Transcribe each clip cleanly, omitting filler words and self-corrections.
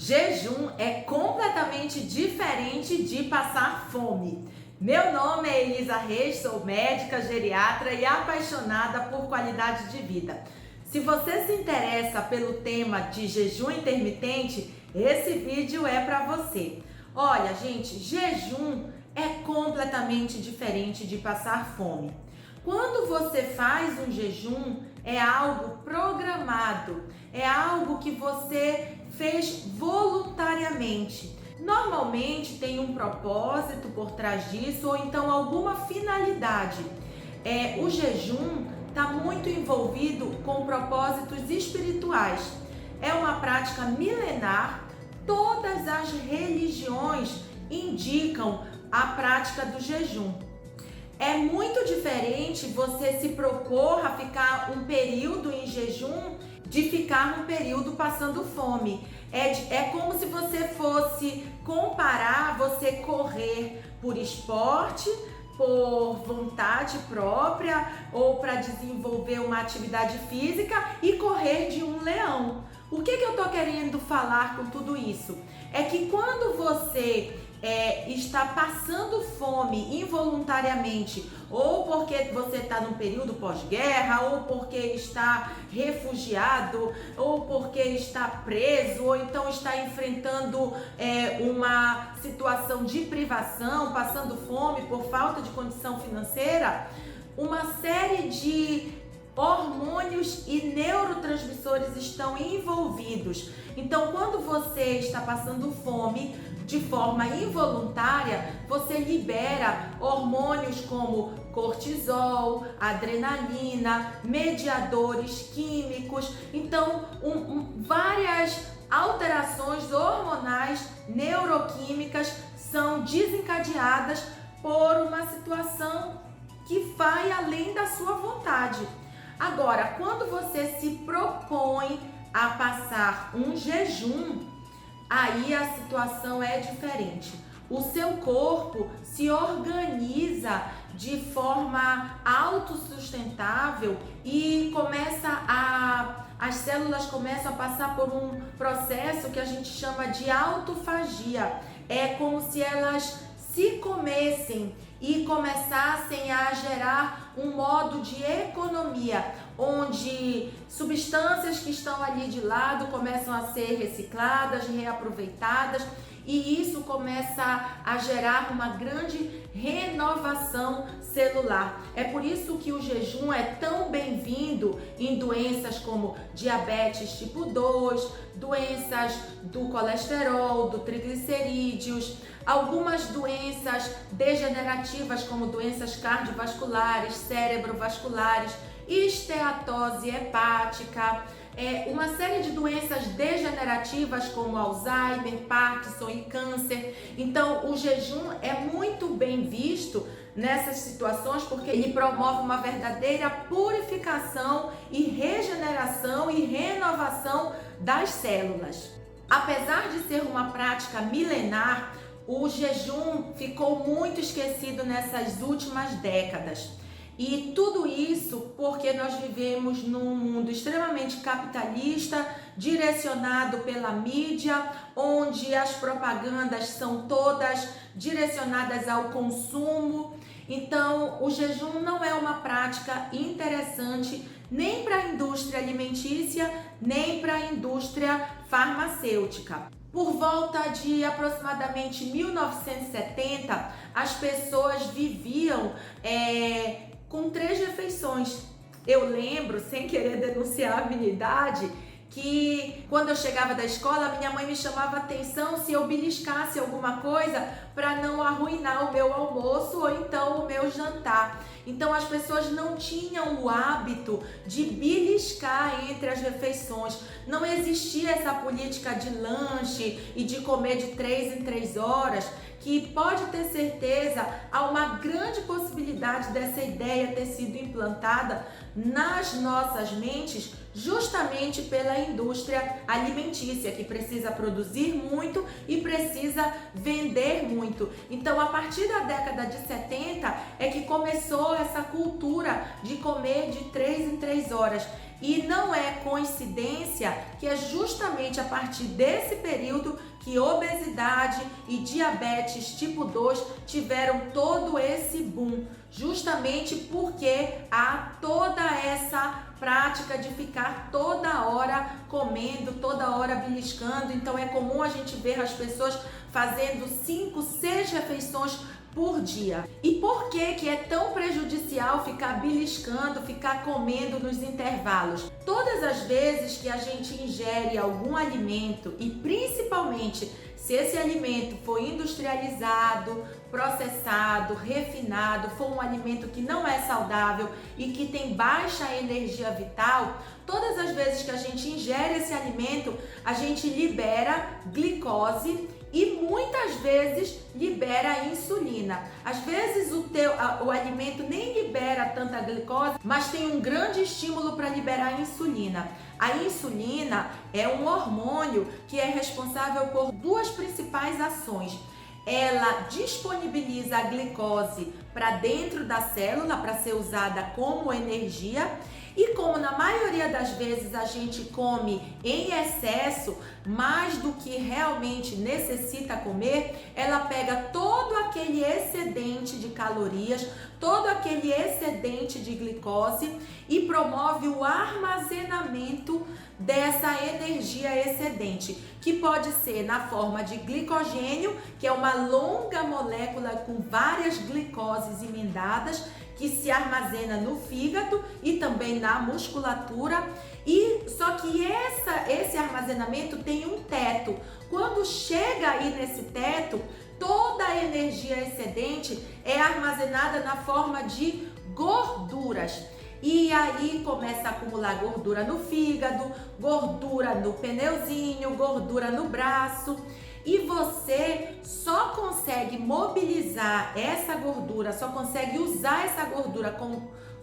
Jejum é completamente diferente de passar fome. Meu nome é Elisa Reis, sou médica, geriatra e apaixonada por qualidade de vida. Se você se interessa pelo tema de jejum intermitente, esse vídeo é para você. Olha, gente, jejum é completamente diferente de passar fome. Quando você faz um jejum, é algo programado, é algo que você fez voluntariamente. Normalmente tem um propósito por trás disso ou então alguma finalidade. O jejum está muito envolvido com propósitos espirituais. É uma prática milenar. Todas as religiões indicam a prática do jejum. É muito diferente você se propor a ficar um período em jejum de ficar um período passando fome. É como se você fosse comparar você correr por esporte, por vontade própria ou para desenvolver uma atividade física e correr de um leão. O que eu estou querendo falar com tudo isso? É que quando você está passando fome involuntariamente, ou porque você está num período pós-guerra, ou porque está refugiado, ou porque está preso, ou então está enfrentando uma situação de privação, passando fome por falta de condição financeira, uma série de hormônios e neurotransmissores estão envolvidos. Então, quando você está passando fome de forma involuntária, você libera hormônios como cortisol, adrenalina, mediadores químicos. Então, várias alterações hormonais, neuroquímicas são desencadeadas por uma situação que vai além da sua vontade. Agora, quando você se propõe a passar um jejum, aí a situação é diferente. O seu corpo se organiza de forma autossustentável e as células começam a passar por um processo que a gente chama de autofagia. É como se elas se comessem e começassem a gerar um modo de economia, onde substâncias que estão ali de lado começam a ser recicladas, reaproveitadas, e isso começa a gerar uma grande renovação celular. É por isso que o jejum é tão bem-vindo em doenças como diabetes tipo 2, doenças do colesterol, do triglicerídeos, algumas doenças degenerativas como doenças cardiovasculares, cerebrovasculares, esteatose hepática, uma série de doenças degenerativas como Alzheimer, Parkinson e câncer. Então, o jejum é muito bem visto nessas situações porque ele promove uma verdadeira purificação e regeneração e renovação das células. Apesar de ser uma prática milenar, o jejum ficou muito esquecido nessas últimas décadas. E tudo isso porque nós vivemos num mundo extremamente capitalista, direcionado pela mídia, onde as propagandas são todas direcionadas ao consumo. Então, o jejum não é uma prática interessante nem para a indústria alimentícia, nem para a indústria farmacêutica. Por volta de aproximadamente 1970, as pessoas viviam com 3 refeições. Eu lembro, sem querer denunciar a minha idade, que quando eu chegava da escola, minha mãe me chamava a atenção se eu beliscasse alguma coisa para não arruinar o meu almoço ou então o meu jantar. Então as pessoas não tinham o hábito de beliscar entre as refeições. Não existia essa política de lanche e de comer de 3 em 3 horas, que pode ter certeza, há uma grande possibilidade dessa ideia ter sido implantada nas nossas mentes justamente pela indústria alimentícia, que precisa produzir muito e precisa vender muito. Então, a partir da década de 70 é que começou essa cultura de comer de 3 em 3 horas. E não é coincidência que é justamente a partir desse período que obesidade e diabetes tipo 2 tiveram todo esse boom, justamente porque há toda essa prática de ficar toda hora comendo, toda hora beliscando. Então é comum a gente ver as pessoas fazendo 5, 6 refeições por dia. E por que é tão prejudicial ficar beliscando, ficar comendo nos intervalos? Todas as vezes que a gente ingere algum alimento, e principalmente se esse alimento for industrializado, processado, refinado, for um alimento que não é saudável e que tem baixa energia vital, todas as vezes que a gente ingere esse alimento, a gente libera glicose e muitas vezes libera insulina. Às vezes o alimento nem libera tanta glicose, mas tem um grande estímulo para liberar insulina. A insulina é um hormônio que é responsável por duas principais ações. Ela disponibiliza a glicose para dentro da célula para ser usada como energia. E como na maioria das vezes a gente come em excesso, mais do que realmente necessita comer, ela pega todo aquele excedente de calorias, todo aquele excedente de glicose e promove o armazenamento dessa energia excedente, que pode ser na forma de glicogênio, que é uma longa molécula com várias glicoses emendadas, que se armazena no fígado e também na musculatura. E só que esse armazenamento tem um teto. Quando chega aí nesse teto, toda a energia excedente é armazenada na forma de gorduras. E aí começa a acumular gordura no fígado, gordura no pneuzinho, gordura no braço. E você só consegue mobilizar essa gordura, só consegue usar essa gordura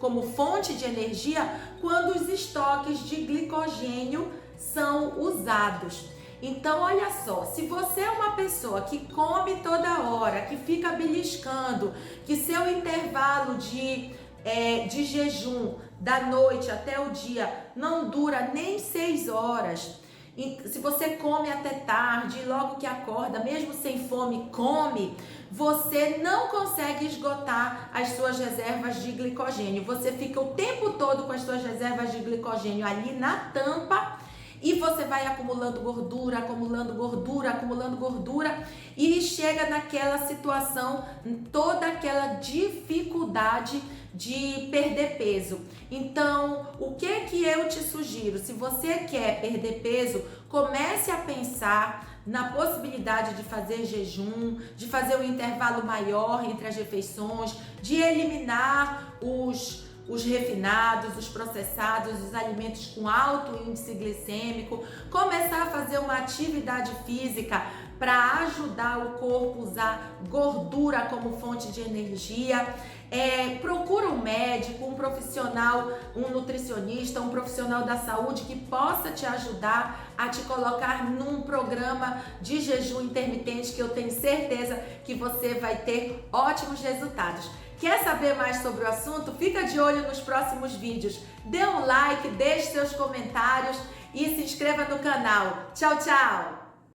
como fonte de energia quando os estoques de glicogênio são usados. Então, olha só, se você é uma pessoa que come toda hora, que fica beliscando, que seu intervalo de jejum da noite até o dia não dura nem 6 horas, e se você come até tarde, logo que acorda, mesmo sem fome, come, você não consegue esgotar as suas reservas de glicogênio. Você fica o tempo todo com as suas reservas de glicogênio ali na tampa e você vai acumulando gordura, acumulando gordura, acumulando gordura e chega naquela situação, toda aquela dificuldade de perder peso. Então, o que eu te sugiro? Se você quer perder peso, comece a pensar na possibilidade de fazer jejum, de fazer um intervalo maior entre as refeições, de eliminar os refinados, os processados, os alimentos com alto índice glicêmico, começar a fazer uma atividade física para ajudar o corpo a usar gordura como fonte de energia. Procura um médico, um profissional, um nutricionista, um profissional da saúde que possa te ajudar a te colocar num programa de jejum intermitente, que eu tenho certeza que você vai ter ótimos resultados. Quer saber mais sobre o assunto? Fica de olho nos próximos vídeos. Dê um like, deixe seus comentários e se inscreva no canal. Tchau, tchau!